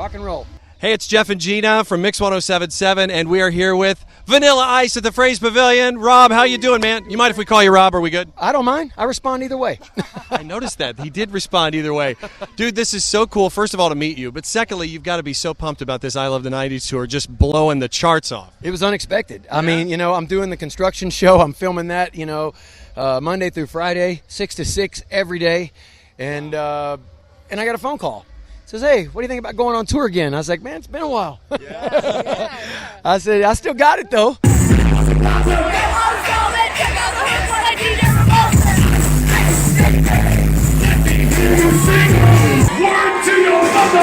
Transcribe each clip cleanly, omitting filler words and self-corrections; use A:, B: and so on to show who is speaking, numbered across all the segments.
A: Rock and roll.
B: Hey, it's Jeff and Gina from Mix 1077, and we are here with Vanilla Ice at the Fraze Pavilion. Rob, how you doing, man? You mind if we call you Rob? Are we good?
A: I don't mind. I respond either way.
B: I noticed that. He did respond either way. Dude, this is so cool, first of all, to meet you. But secondly, you've got to be so pumped about this I Love the 90s tour, just blowing the charts off.
A: It was unexpected. I mean, you know, I'm doing the construction show. I'm filming that, you know, Monday through Friday, 6 to 6 every day. And I got a phone call. Says, hey, what do you think about going on tour again? I was like, man, it's been a while. Yeah. I said, I still got it, though.
C: Word to your mother!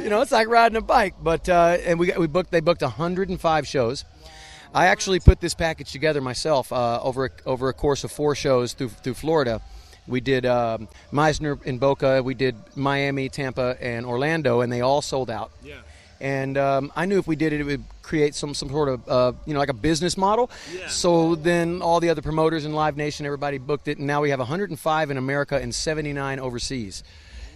A: You know, it's like riding a bike. But and they booked 105 shows. I actually put this package together myself over a course of 4 shows through Florida. We did Meisner in Boca, we did Miami, Tampa, and Orlando, and they all sold out. Yeah. And I knew if we did it, it would create some sort of, you know, like a business model. Yeah. So then all the other promoters in Live Nation, everybody booked it, and now we have 105 in America and 79 overseas.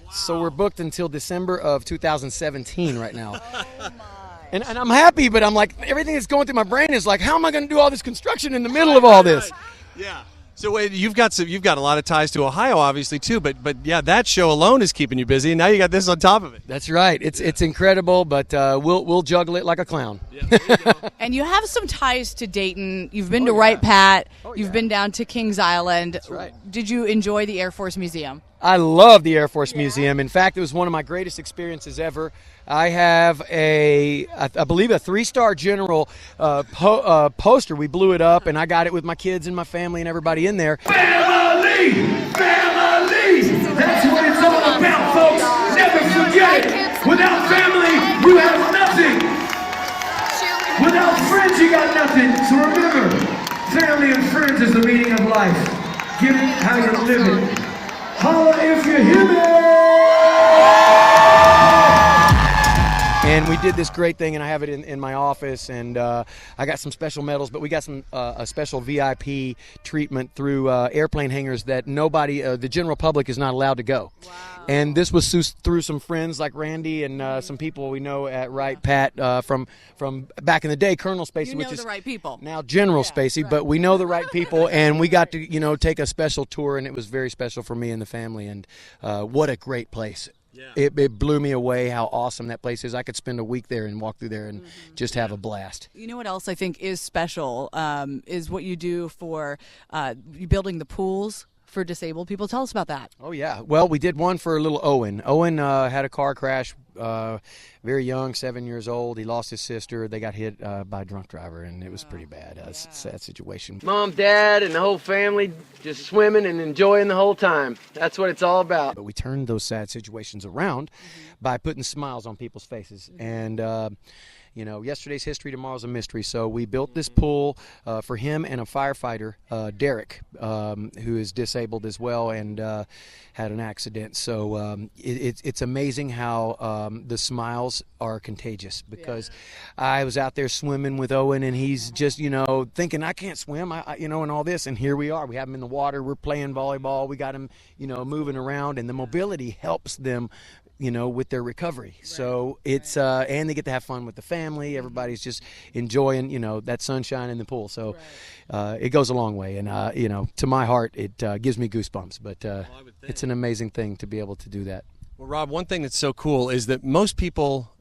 A: Wow. So we're booked until December of 2017 right now. Oh my. And I'm happy, but I'm like, everything that's going through my brain is like, how am I going to do all this construction in the middle of all this?
B: Yeah. So wait, you've got a lot of ties to Ohio, obviously too. But yeah, that show alone is keeping you busy. And now you got this on top of it.
A: That's right. It's incredible, but we'll juggle it like a clown.
B: Yeah, there you go.
D: And you have some ties to Dayton. You've been to Wright Pat. You've been down to Kings Island.
A: That's right.
D: Did you enjoy the Air Force Museum?
A: I love the Air Force Museum. In fact, it was one of my greatest experiences ever. I have I believe a 3-star general poster. We blew it up, and I got it with my kids and my family and everybody in there.
C: Family! Family! That's what it's all about, folks. Never forget it. Without family, you have nothing. Without friends, you got nothing. So remember, family and friends is the meaning of life. Give it how you live it. Holla if you hear me!
A: And we did this great thing, and I have it in my office, and I got some special medals, but we got some a special VIP treatment through airplane hangars that nobody, the general public, is not allowed to go. Wow. And this was through some friends like Randy and some people we know at Wright Pat from back in the day, Colonel Spacey, which is
D: the right people.
A: Now General Spacey, right. But we know the right people, and we got to take a special tour, and it was very special for me and the family, and what a great place. Yeah. It blew me away how awesome that place is. I could spend a week there and walk through there and just have a blast.
D: You know what else I think is special is what you do for building the pools for disabled people. Tell us about that.
A: Oh, yeah. Well, we did one for little Owen. Owen had a car crash, very young, 7 years old. He lost his sister. They got hit by a drunk driver, and it was pretty bad. It's a sad situation. Mom, Dad, and the whole family just swimming and enjoying the whole time. That's what it's all about. But we turned those sad situations around by putting smiles on people's faces. And you know, yesterday's history, tomorrow's a mystery. So we built this pool for him and a firefighter, Derek, who is disabled as well and had an accident. So it's amazing how the smiles are contagious, because I was out there swimming with Owen, and he's just, you know, thinking, I can't swim, you know, and all this. And here we are. We have him in the water. We're playing volleyball. We got him, you know, moving around, and the mobility helps them, you know, with their recovery. Right. So it's and they get to have fun with the family. Everybody's just enjoying, you know, that sunshine in the pool. So it goes a long way, and you know, to my heart, it gives me goosebumps. But it's an amazing thing to be able to do that.
B: Well, Rob, one thing that's so cool is that most people,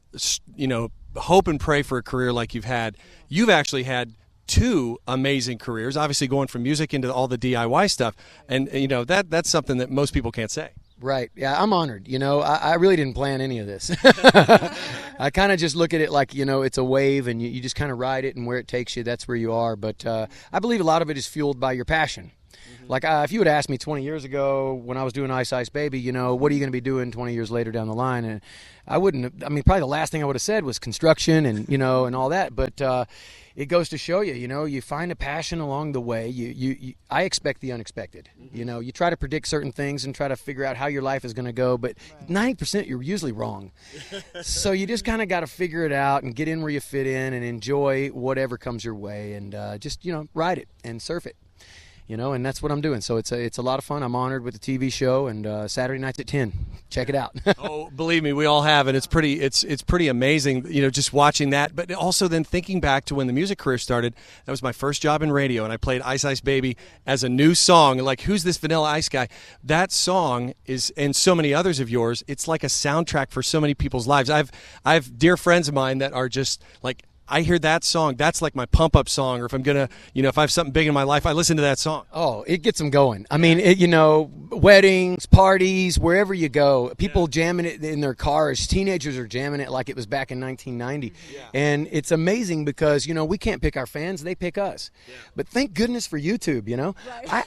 B: you know, hope and pray for a career like you've had. You've actually had 2 amazing careers, obviously going from music into all the DIY stuff, and you know, that's something that most people can't say.
A: Right. Yeah, I'm honored. You know, I really didn't plan any of this. I kind of just look at it like, you know, it's a wave, and you just kind of ride it, and where it takes you, that's where you are. But I believe a lot of it is fueled by your passion. Like if you had asked me 20 years ago when I was doing Ice Ice Baby, you know, what are you going to be doing 20 years later down the line? And I wouldn't have, I mean, probably the last thing I would have said was construction and, you know, and all that. But it goes to show you, you know, you find a passion along the way. I expect the unexpected. You know, you try to predict certain things and try to figure out how your life is going to go, but 90% you're usually wrong. So you just kind of got to figure it out and get in where you fit in and enjoy whatever comes your way and just, you know, ride it and surf it. and that's what I'm doing. So it's a lot of fun. I'm honored with the TV show, and Saturday nights at 10. Check it out.
B: Oh, believe me, we all have, and it's pretty amazing, just watching that. But also then thinking back to when the music career started. That was my first job in radio, and I played Ice Ice Baby as a new song. Like, who's this Vanilla Ice guy? That song is, and so many others of yours, it's like a soundtrack for so many people's lives. I've dear friends of mine that are just like, I hear that song, that's like my pump-up song, or if I'm going to, if I have something big in my life, I listen to that song.
A: Oh, it gets them going. I mean, weddings, parties, wherever you go, people jamming it in their cars. Teenagers are jamming it like it was back in 1990. Yeah. And it's amazing because, we can't pick our fans, they pick us. Yeah. But thank goodness for YouTube, Right.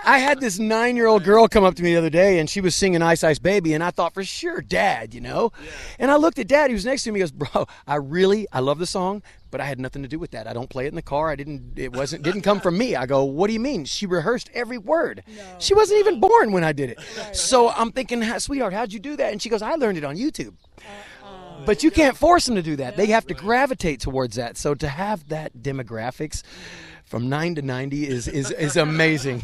A: I had this 9-year-old girl come up to me the other day, and she was singing Ice Ice Baby, and I thought, for sure, Dad, Yeah. And I looked at Dad, he was next to me, he goes, bro, I love the song, but I had nothing to do with that. I don't play it in the car. It didn't come from me. I go, what do you mean? She rehearsed every word. No. She wasn't even born when I did it. Right. So I'm thinking, sweetheart, how'd you do that? And she goes, I learned it on YouTube. But you can't force them to do that. They have to gravitate towards that. So to have that demographics from 9 to 90 is amazing.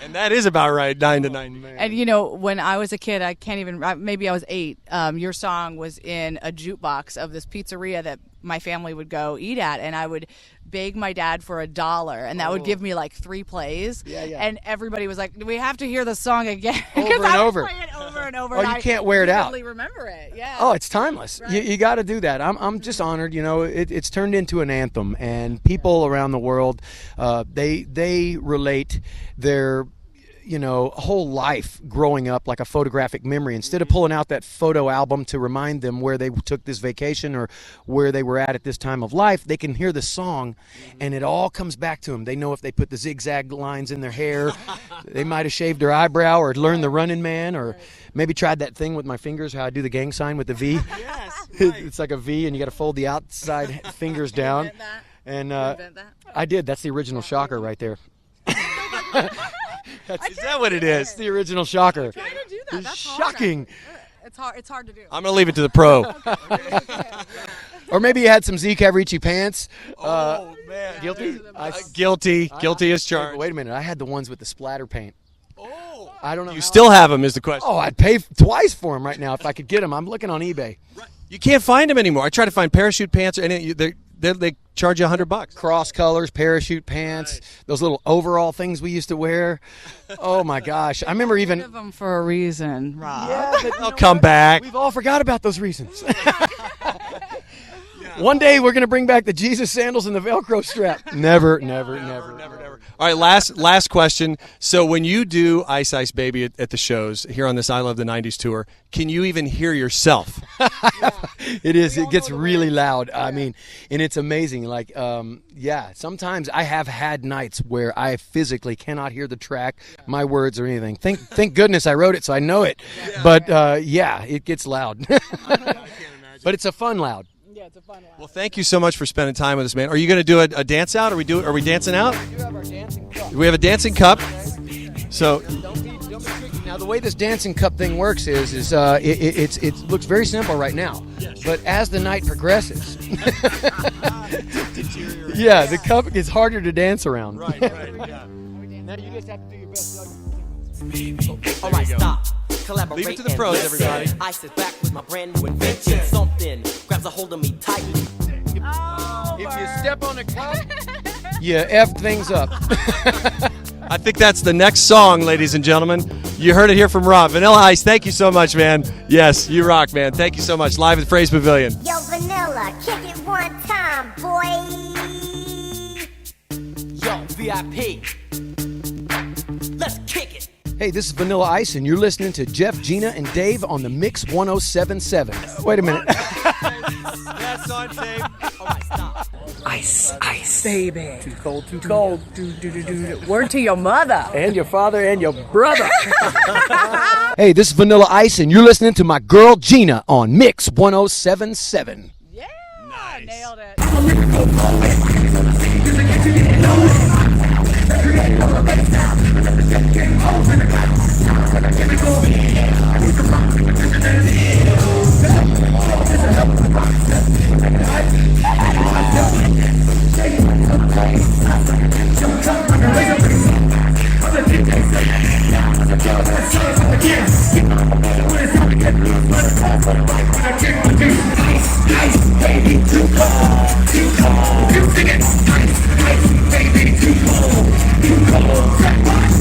B: And that is about right, 9 to 90. Man.
D: And when I was a kid, I can't even, maybe I was 8, your song was in a jukebox of this pizzeria that my family would go eat at, and I would beg my dad for $1, and that would give me like 3 plays. Yeah. And everybody was like, we have to hear the song again.
A: Over and over.
D: Play it over and over.
A: Oh, you can't wear it out.
D: I really remember it, yeah.
A: Oh, it's timeless. Right. You got to do that. I'm just honored, it's turned into an anthem, and people around the world, they relate their whole life growing up like a photographic memory. Instead of pulling out that photo album to remind them where they took this vacation or where they were at this time of life, they can hear the song and it all comes back to them. They know if they put the zigzag lines in their hair, they might have shaved their eyebrow or learned the Running Man, or maybe tried that thing with my fingers, how I do the gang sign with the V.
B: Yes, right.
A: It's like a V and you got to fold the outside fingers down. And I did. That's the original shocker right there.
B: Is that what it is?
A: It's the original shocker.
D: Trying to do that. That's
A: shocking.
D: Hard. It's hard to do.
B: I'm gonna leave it to the pro.
A: Or maybe you had some Z Cavaricci pants.
B: Oh man,
A: guilty.
B: Guilty as charged.
A: Wait a minute. I had the ones with the splatter paint.
B: Oh,
A: I don't know.
B: You still have them? Is the question?
A: Oh, I'd pay twice for them right now if I could get them. I'm looking on eBay.
B: Right. You can't find them anymore. I try to find parachute pants, or they charge you $100.
A: Cross colors, parachute pants, those little overall things we used to wear. Oh my gosh! I remember even
D: of them for a reason, Rob.
A: Yeah, but
B: I'll come back.
A: We've all forgot about those reasons. One day we're going to bring back the Jesus sandals and the Velcro strap. Never.
B: All right, last question. So when you do Ice Ice Baby at the shows here on this I Love the 90s tour, can you even hear yourself?
A: It is. It gets really loud. I mean, and it's amazing. Like, sometimes I have had nights where I physically cannot hear the track, my words or anything. Thank goodness I wrote it so I know it. But, it gets loud. But it's a fun loud.
D: Yeah, it's a fun one.
B: Well, thank you so much for spending time with us, man. Are you going to do a dance out? Are we dancing out?
A: We do have our dancing cup.
B: We have a dancing cup. So
A: don't be tricky. Now the way this dancing cup thing works is it looks very simple right now, but as the night progresses, the cup gets harder to dance around.
B: Right. Yeah.
A: Now you just have to do your best.
E: All right, stop. Collaborate.
B: Leave it to the pros, everybody.
E: I sit back with my brand new invention. Something grabs a hold of me tightly.
A: If you step on a cup, you F things up.
B: I think that's the next song, ladies and gentlemen. You heard it here from Rob. Vanilla Ice, thank you so much, man. Yes, you rock, man. Thank you so much. Live at Fraze Pavilion.
F: Yo, Vanilla, kick it one time, boy.
E: Yo, VIP. Let's kick it.
A: Hey, this is Vanilla Ice, and you're listening to Jeff, Gina, and Dave on the Mix 107.7. Wait a minute.
B: That's on tape.
E: All right, stop.
G: Ice, baby. Too cold. Word to your mother.
A: And your father and your brother. Hey, this is Vanilla Ice, and you're listening to my girl Gina on Mix 107.7.
D: Yeah,
B: nice.
D: Nailed it.
C: Let's do it again.